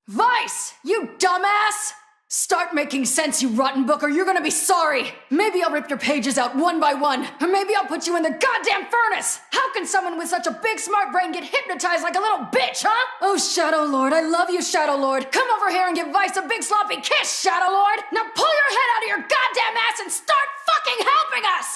Vice, you dumbass! Start making sense, you rotten book, or you're gonna be sorry! Maybe I'll rip your pages out one by one, or maybe I'll put you in the goddamn furnace! How can someone with such a big smart brain get hypnotized like a little bitch, huh? Oh, Shadow Lord, I love you, Shadow Lord! Come over here and give Vice a big sloppy kiss, Shadow Lord! Now pull your head out of your goddamn ass and start fucking helping us!